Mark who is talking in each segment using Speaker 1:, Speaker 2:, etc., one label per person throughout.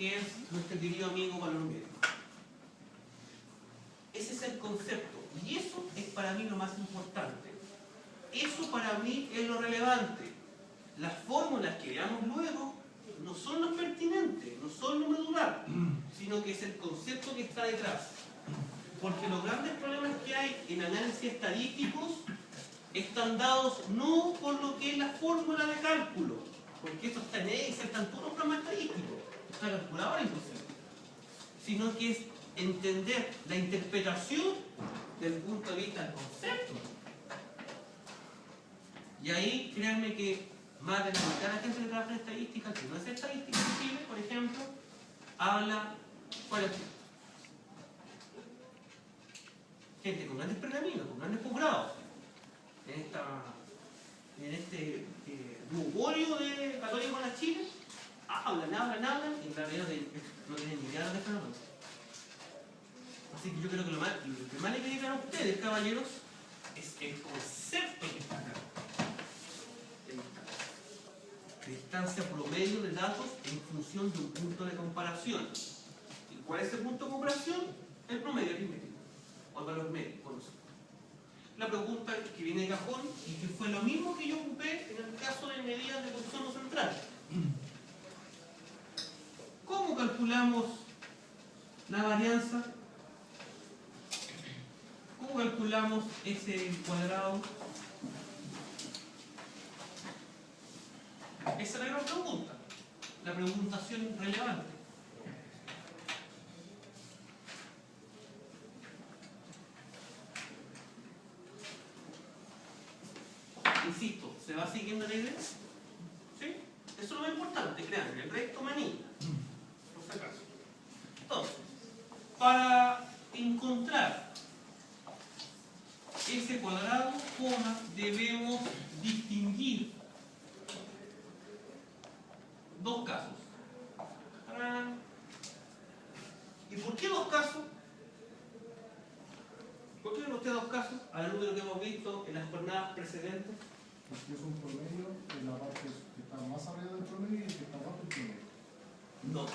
Speaker 1: que es nuestro querido amigo valor medio. Ese es el concepto. Y eso es para mí lo más importante. Eso para mí es lo relevante. Las fórmulas que veamos luego no son lo pertinente, no son lo medular, sino que es el concepto que está detrás. Porque los grandes problemas que hay en análisis estadísticos están dados no por lo que es la fórmula de cálculo, porque eso está en Excel, están todos los programas estadísticos, está calculadora inclusive, sino que es entender la interpretación del punto de vista del concepto. Y ahí, créanme que más de la mitad de la gente que trabaja en estadística, que no es estadística en Chile, por ejemplo, habla fuera de Chile. Gente con grandes pergaminos, con grandes posgrados, en este duopolio de Católica con la Chile, hablan, y en realidad no tienen ni idea de esto. Así que yo creo que lo que más le quería a ustedes, caballeros, es el concepto que está acá. Distancia promedio de datos en función de un punto de comparación. ¿Y cuál es el punto de comparación? El promedio aritmético, o el valor medio, conocido. La pregunta que viene de cajón, y que fue lo mismo que yo ocupé en el caso de medidas de consumo central. ¿Cómo calculamos la varianza? ¿Cómo calculamos ese cuadrado? Esa es la gran pregunta, la preguntación relevante. Insisto, ¿se va siguiendo la idea? ¿Sí? Eso es lo más importante, créanme, el resto manilla, por si acaso. Entonces, para encontrar ese cuadrado, debemos distinguir dos casos. ¿Y por qué dos casos? ¿Por qué ven ustedes dos casos? A la luz de lo que hemos visto en las jornadas precedentes.
Speaker 2: Porque es un promedio en la parte que está más arriba del promedio y el que está abajo del promedio.
Speaker 1: No.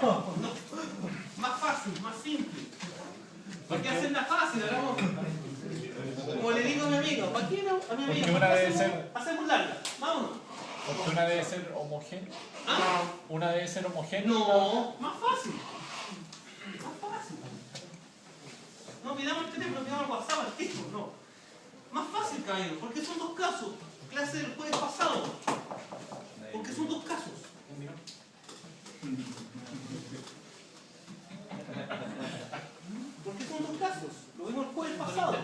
Speaker 1: No. Más fácil, más simple. ¿Por qué hacerla fácil? Hagamos, como le digo a mi amigo, ¿para qué no? A mi amigo,
Speaker 3: Porque una debe ser,
Speaker 1: hacemos larga. Vámonos.
Speaker 3: porque una debe ser homogénea.
Speaker 1: ¿Ah?
Speaker 3: Una debe ser homogénea.
Speaker 1: No, más fácil. Más fácil. No pidamos el teléfono, pidamos el WhatsApp al tipo, no. Más fácil, caballero, porque son dos casos. Clase del jueves pasado. Porque son dos casos. Porque son dos casos. Lo vimos el jueves pasado.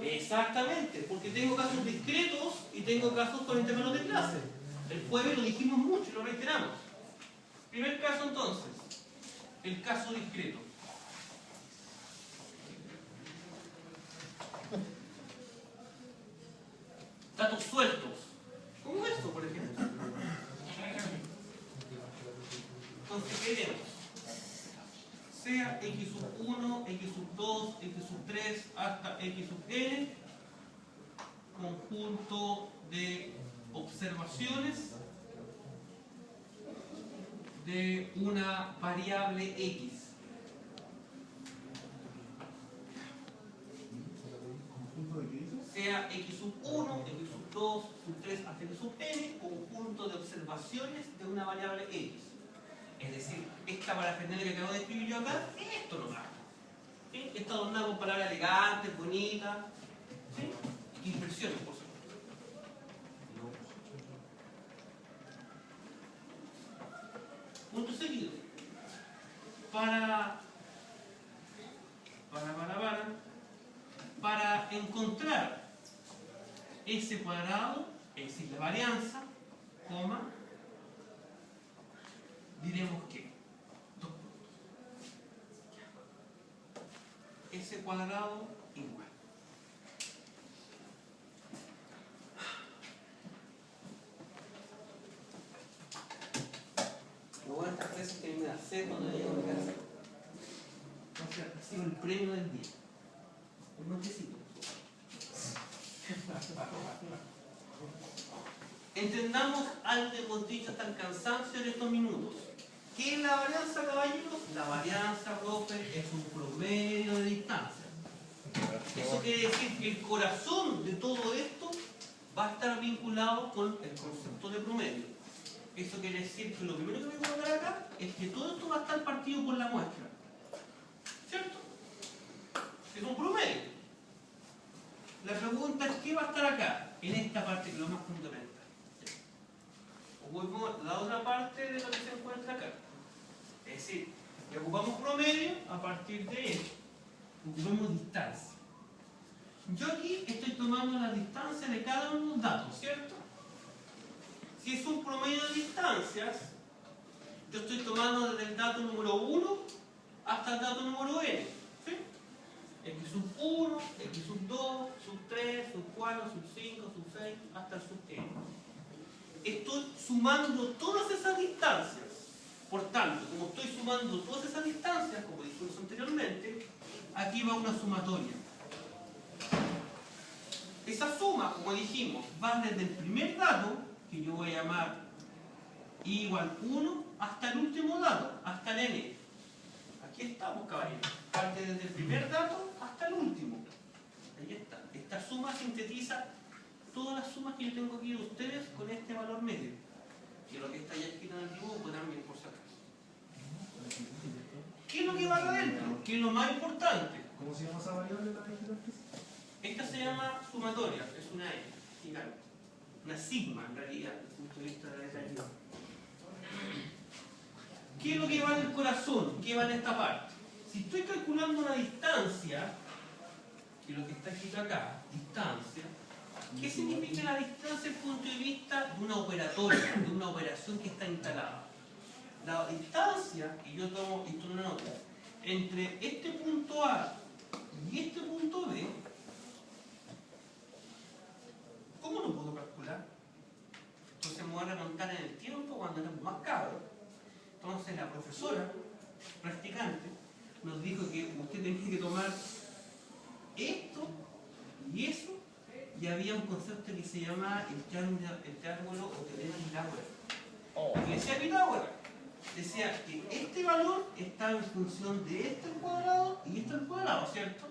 Speaker 1: Exactamente, porque tengo casos discretos y tengo casos con intervalos de clase. El jueves lo dijimos mucho y lo reiteramos. Primer caso entonces, el caso discreto. Datos sueltos, como esto por ejemplo. Entonces, ¿qué tenemos? Sea x sub 1, x sub 2, x sub 3 hasta x sub n, conjunto de observaciones de una variable x.
Speaker 2: ¿Conjunto de qué dices?
Speaker 1: Sea x sub 1, x sub 2, sub 3 hasta x sub n, conjunto de observaciones de una variable x. Es decir, esta parafernalia que acabo de escribir yo acá, esto nomás. ¿Sí? Está adornada con palabras elegantes, bonitas, ¿sí? Impresiones, por supuesto. Punto seguido. Para encontrar ese cuadrado, es decir, la varianza, coma, diremos que dos puntos. Ese cuadrado igual. Lo bueno de estas clases es que me da sed cuando llego a mi casa. Entonces ha sido el premio del día. Un montecito. Entendamos algo que hemos dicho hasta el cansancio en estos minutos. ¿Qué es la varianza, caballeros? La varianza, profe, es un promedio de distancia. Eso quiere decir que el corazón de todo esto va a estar vinculado con el concepto de promedio. Eso quiere decir que lo primero que voy a colocar acá es que todo esto va a estar partido por la muestra. ¿Cierto? Es un promedio. La pregunta es, ¿qué va a estar acá? En esta parte que es lo más fundamental. Ocupamos la otra parte de lo que se encuentra acá. Es decir, que ocupamos promedio a partir de esto. Ocupamos distancia. Yo aquí estoy tomando la distancia de cada uno de los datos, ¿cierto? Si es un promedio de distancias, yo estoy tomando desde el dato número 1 hasta el dato número n. ¿Sí? X sub 1, X sub 2, sub 3, sub 4, sub 5, sub 6, hasta el sub n. Estoy sumando todas esas distancias. Por tanto, como estoy sumando todas esas distancias, como dijimos anteriormente, aquí va una sumatoria. Esa suma, como dijimos, va desde el primer dato, que yo voy a llamar i igual 1, hasta el último dato, hasta el n. Aquí estamos, caballeros. Parte desde el primer dato hasta el último. Ahí está. Esta suma sintetiza todas las sumas que yo tengo aquí de ustedes con este valor medio. Y lo que está ya escrito en el dibujo también, por si acaso. ¿Qué es lo que va adentro? ¿Qué es lo más importante?
Speaker 2: ¿Cómo se llama esa variable la vigilantes?
Speaker 1: Esta se llama sumatoria, es una n, gigante. Una sigma, en realidad, desde el punto de vista de la letra. ¿Qué es lo que va en el corazón? ¿Qué va en esta parte? Si estoy calculando una distancia, que es lo que está escrito acá, distancia, ¿qué significa la distancia desde el punto de vista de una operatoria, de una operación que está instalada? La distancia, y yo tomo esto en una nota, entre este punto A y este punto B, ¿cómo lo puedo calcular? Entonces me voy a remontar en el tiempo cuando éramos más cabros. Entonces la profesora, practicante, nos dijo que usted tenía que tomar esto y eso, y había un concepto que se llama el triángulo o teorema de Pitágoras. Y decía Pitágoras, decía que este valor está en función de este al cuadrado y este al cuadrado, ¿cierto?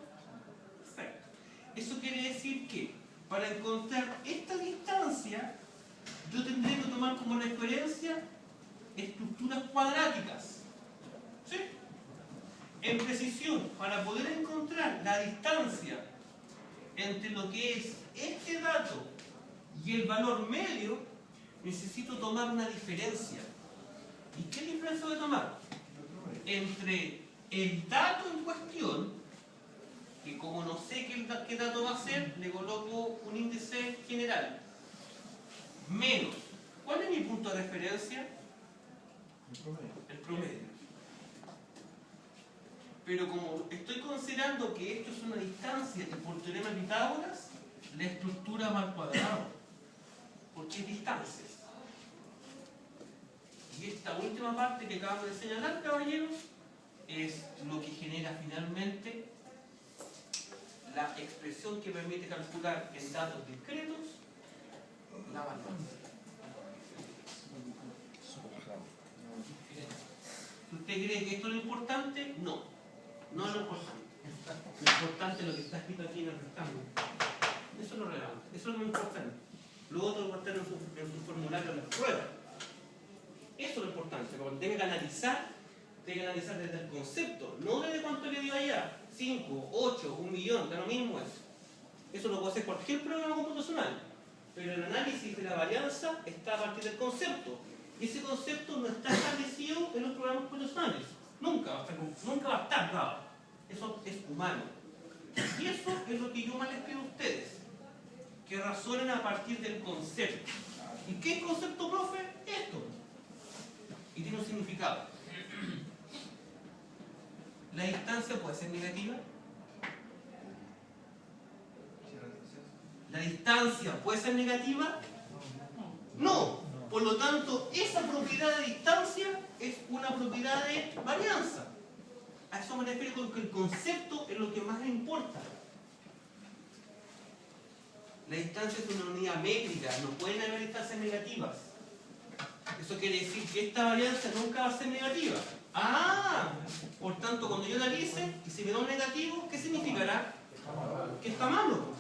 Speaker 1: Perfecto. Eso quiere decir que para encontrar esta distancia, yo tendré que tomar como referencia estructuras cuadráticas. ¿Sí? En precisión, para poder encontrar la distancia entre lo que es este dato y el valor medio, necesito tomar una diferencia. ¿Y qué diferencia voy a tomar? Entre el dato en cuestión, que como no sé qué dato va a ser, le coloco un índice general, menos. ¿Cuál es mi punto de referencia? El promedio. Pero como estoy considerando que esto es una distancia y por teorema de Pitágoras, la estructura va al cuadrado, porque es distancias. Y esta última parte que acabamos de señalar, caballeros, es lo que genera finalmente la expresión que permite calcular en datos discretos la varianza. ¿Usted cree que esto es lo importante? No, no es lo importante. Lo importante es lo que está escrito aquí en el rectángulo. Eso es lo relevante, eso es lo importante. Lo otro va a estar en su formulario de la prueba. Eso es lo importante, porque debe analizar desde el concepto, no desde cuánto le dio allá. 5, 8, 1 millón, da lo mismo eso. Eso lo puede hacer cualquier programa computacional. Pero el análisis de la varianza está a partir del concepto. Y ese concepto no está establecido en los programas computacionales. Nunca va a estar dado. Eso es humano. Y eso es lo que yo más les pido a ustedes. Que razonen a partir del concepto. ¿Y qué concepto, profe? Esto. Y tiene un significado. ¿La distancia puede ser negativa? ¿La distancia puede ser negativa? No. Por lo tanto, esa propiedad de distancia es una propiedad de varianza. A eso me refiero con que el concepto es lo que más le importa. La distancia es una unidad métrica, no pueden haber distancias negativas. Eso quiere decir que esta varianza nunca va a ser negativa. ¡Ah! Por tanto, cuando yo analice y si me da un negativo, ¿qué significará? Que está malo.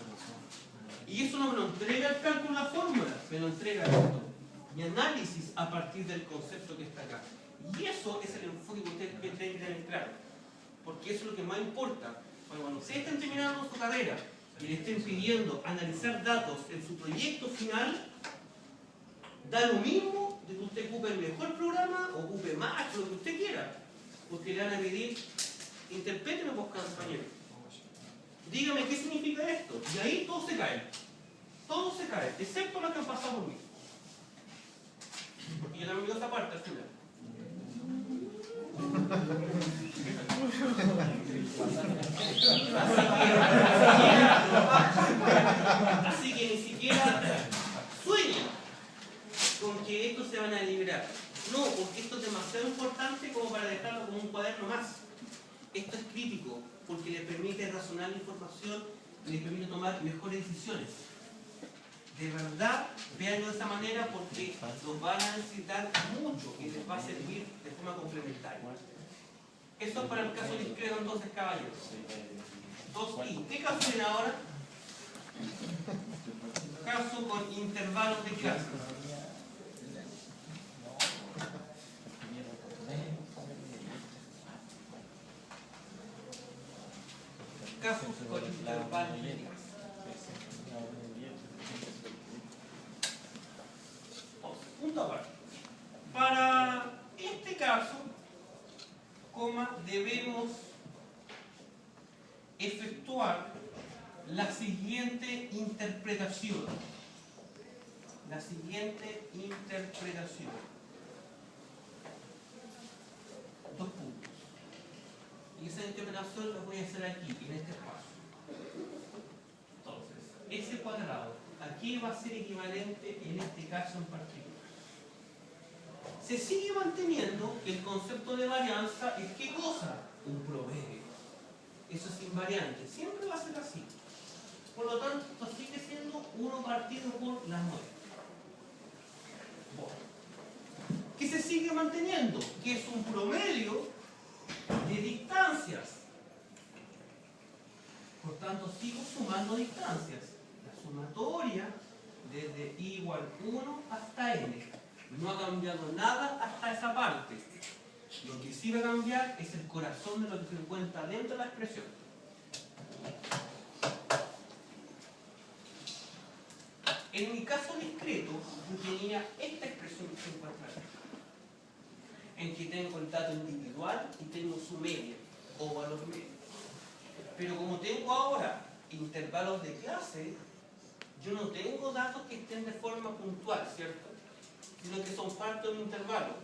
Speaker 1: Y eso no me lo entrega el cálculo, la fórmula, me lo entrega esto. Mi análisis a partir del concepto que está acá. Y eso es el enfoque que ustedes tienen que tener claro. Porque eso es lo que más importa. Cuando ustedes estén terminando su carrera y le estén pidiendo analizar datos en su proyecto final, da lo mismo de que usted ocupe el mejor programa o ocupe más, lo que usted quiera. Porque le van a pedir, interpréteme por compañero. Dígame qué significa esto. Y ahí todo se cae. Todo se cae, excepto lo que han pasado por mí. Porque yo también digo esta parte al final. Así que ni siquiera sueñen con que estos se van a liberar. No, porque esto es demasiado importante como para dejarlo como un cuaderno más. Esto es crítico porque les permite razonar la información y les permite tomar mejores decisiones. De verdad, véanlo de esa manera porque los van a necesitar mucho y les va a servir de forma complementaria. Eso es para el caso discreto, entonces, caballeros. 2i. ¿Qué caso viene ahora? Caso con intervalos de clase. Casos con intervalos de clase. Punto aparte. Para este caso, debemos efectuar la siguiente interpretación. La siguiente interpretación. Dos puntos. Y esa interpretación la voy a hacer aquí, en este espacio. Entonces, ese cuadrado, ¿a qué va a ser equivalente en este caso en particular? Se sigue manteniendo que el concepto de varianza es ¿qué cosa? Un promedio. Eso es invariante, siempre va a ser así. Por lo tanto, sigue siendo 1 partido por las 9. Bueno. ¿Qué se sigue manteniendo? Que es un promedio de distancias. Por tanto, sigo sumando distancias. La sumatoria desde i igual 1 hasta n. No ha cambiado nada hasta esa parte. Lo que sí va a cambiar es el corazón de lo que se encuentra dentro de la expresión. En mi caso discreto, yo tenía esta expresión que se encuentra aquí, en que tengo el dato individual y tengo su media o valor medio. Pero como tengo ahora intervalos de clase, yo no tengo datos que estén de forma puntual, ¿cierto? Sino que son parte de un intervalo.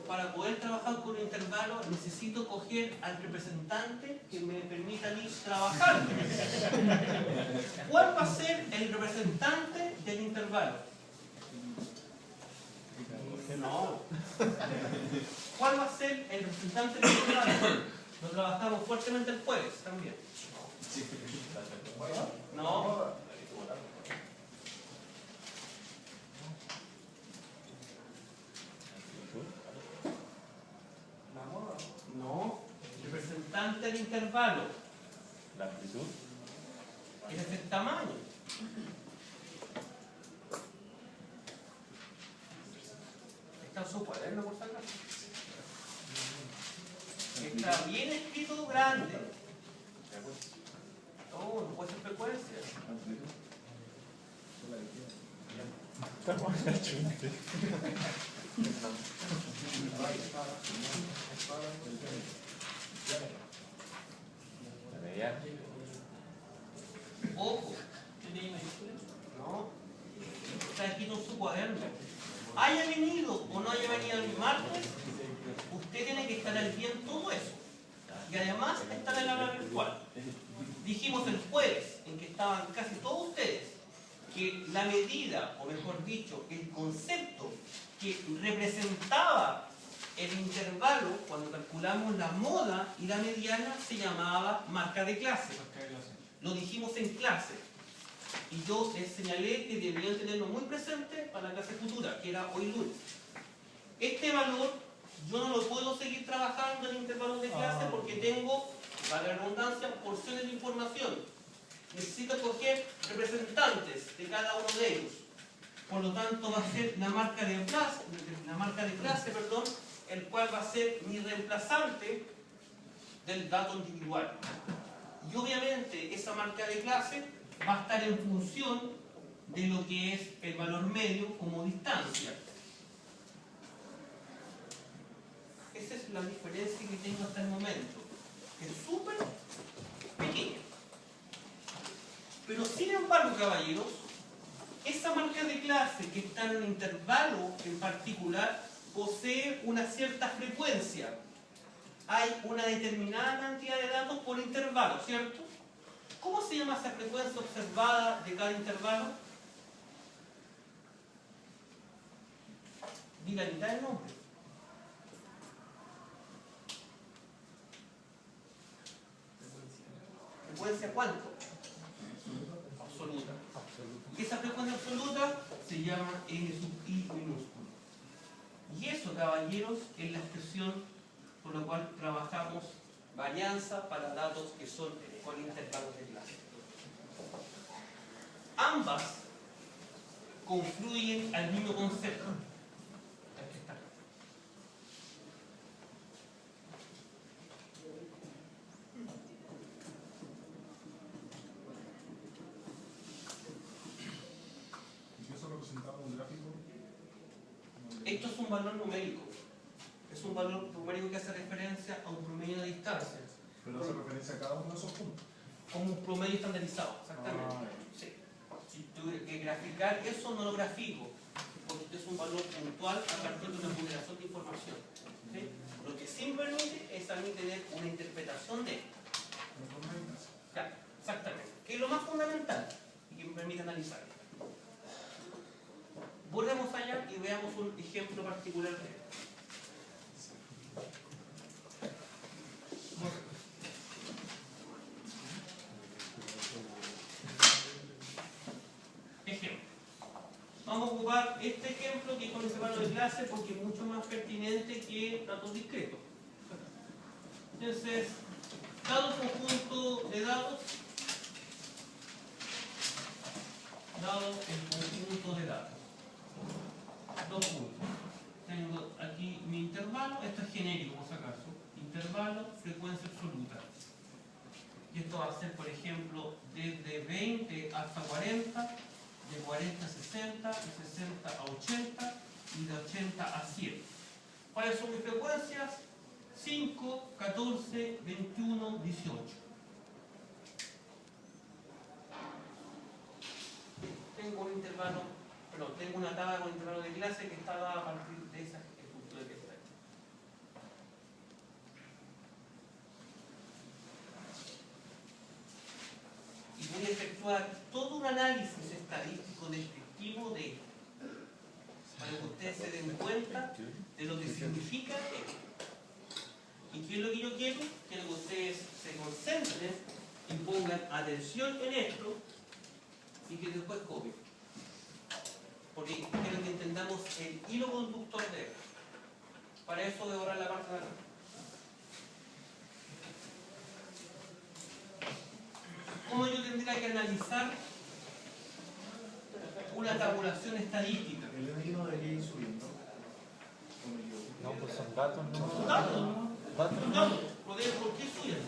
Speaker 1: Para poder trabajar con un intervalo necesito coger al representante que me permita a mí trabajar. ¿Cuál va a ser el representante del intervalo? No. ¿Cuál va a ser el representante del intervalo? Lo trabajamos fuertemente el jueves también. No. No, el representante del intervalo.
Speaker 3: ¿La amplitud?
Speaker 1: Ese es el tamaño. Está en su cuaderno, por si acaso. Está bien escrito grande. No, no puede ser frecuencia.
Speaker 3: Estamos en la chunte.
Speaker 1: Ojo. No. Está escrito en su cuaderno. Haya venido o no haya venido el martes, usted tiene que estar al día en todo eso. Y además está en el aula virtual. Dijimos el jueves, en que estaban casi todos ustedes, que la medida, o mejor dicho, el concepto que representaba el intervalo cuando calculamos la moda y la mediana se llamaba marca de clase. Lo dijimos en clase. Y yo les señalé que deberían tenerlo muy presente para la clase futura, que era hoy lunes. Este valor yo no lo puedo seguir trabajando en intervalos de clase porque tengo, para la redundancia, porciones de información. Necesito coger representantes de cada uno de ellos. Por lo tanto, va a ser la marca de clase, el cual va a ser mi reemplazante del dato individual. Y obviamente esa marca de clase va a estar en función de lo que es el valor medio como distancia. Esa es la diferencia que tengo hasta el momento. Es súper pequeña. Pero sin embargo, caballeros, esa marca de clase que está en un intervalo en particular posee una cierta frecuencia. Hay una determinada cantidad de datos por intervalo, ¿cierto? ¿Cómo se llama esa frecuencia observada de cada intervalo? Di la mitad del nombre. ¿Frecuencia cuánto? Absoluta. Y esa frecuencia absoluta se llama n sub i minúsculo. Y eso, caballeros, es la expresión por la cual trabajamos varianza para datos que son con intervalos de clase. Ambas confluyen al mismo concepto. Aquí está.
Speaker 2: ¿Y eso representaba un gráfico?
Speaker 1: Esto es un valor numérico. Es un valor numérico que hace referencia a un promedio de distancia.
Speaker 2: Pero hace referencia a cada uno de esos puntos.
Speaker 1: Como un promedio estandarizado, exactamente. Sí. Si tuve que graficar eso, no lo grafico, porque es un valor puntual a partir de una generación de información. ¿Sí? Lo que sí me permite es a mí tener una interpretación de esto. Claro, exactamente. Que es lo más fundamental y que me permite analizar. Volvemos allá y veamos un ejemplo particular de esto. Ejemplo. Vamos a ocupar este ejemplo que es con intervalo de clase porque es mucho más pertinente que datos discretos. Entonces, dado un conjunto de datos, dado el conjunto de datos. Dos puntos. Tengo aquí mi intervalo, esto es genérico por si acaso. Intervalo, frecuencia absoluta. Y esto va a ser, por ejemplo, desde 20 hasta 40, de 40 a 60, de 60 a 80 y de 80 a 100. ¿Cuáles son mis frecuencias? 5, 14, 21, 18. Tengo un intervalo, perdón, tengo una tabla con intervalo de clase que está dada a partir de esa estructura que está ahí. Y voy a efectuar todo un análisis estadístico descriptivo de esto, para que ustedes se den cuenta de lo que significa esto. ¿Y qué es lo que yo quiero? Quiero que ustedes se concentren y pongan atención en esto y que después copien. Porque quiero que entendamos el hilo conductor de esto. Para eso voy a borrar la parte de acá. ¿Cómo yo tendría que analizar una tabulación estadística?
Speaker 2: El NI no debería ir subiendo.
Speaker 3: No, pues son datos,
Speaker 1: Son
Speaker 3: no.
Speaker 1: datos.
Speaker 3: Datos.
Speaker 1: Son datos. ¿Por qué suben?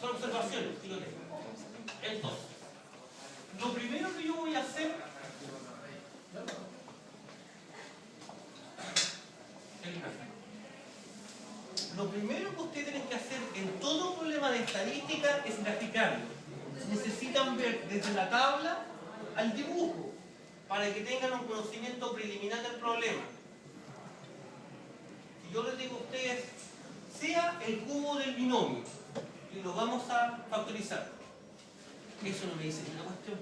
Speaker 1: Son observaciones que yo tengo. Entonces, lo primero que yo voy a hacer es gráfico. Lo primero que ustedes tienen que hacer en todo problema de estadística es graficarlo. Necesitan ver desde la tabla al dibujo para que tengan un conocimiento preliminar del problema. Y yo les digo a ustedes, sea el cubo del binomio y lo vamos a factorizar. Eso no me dice ninguna cuestión.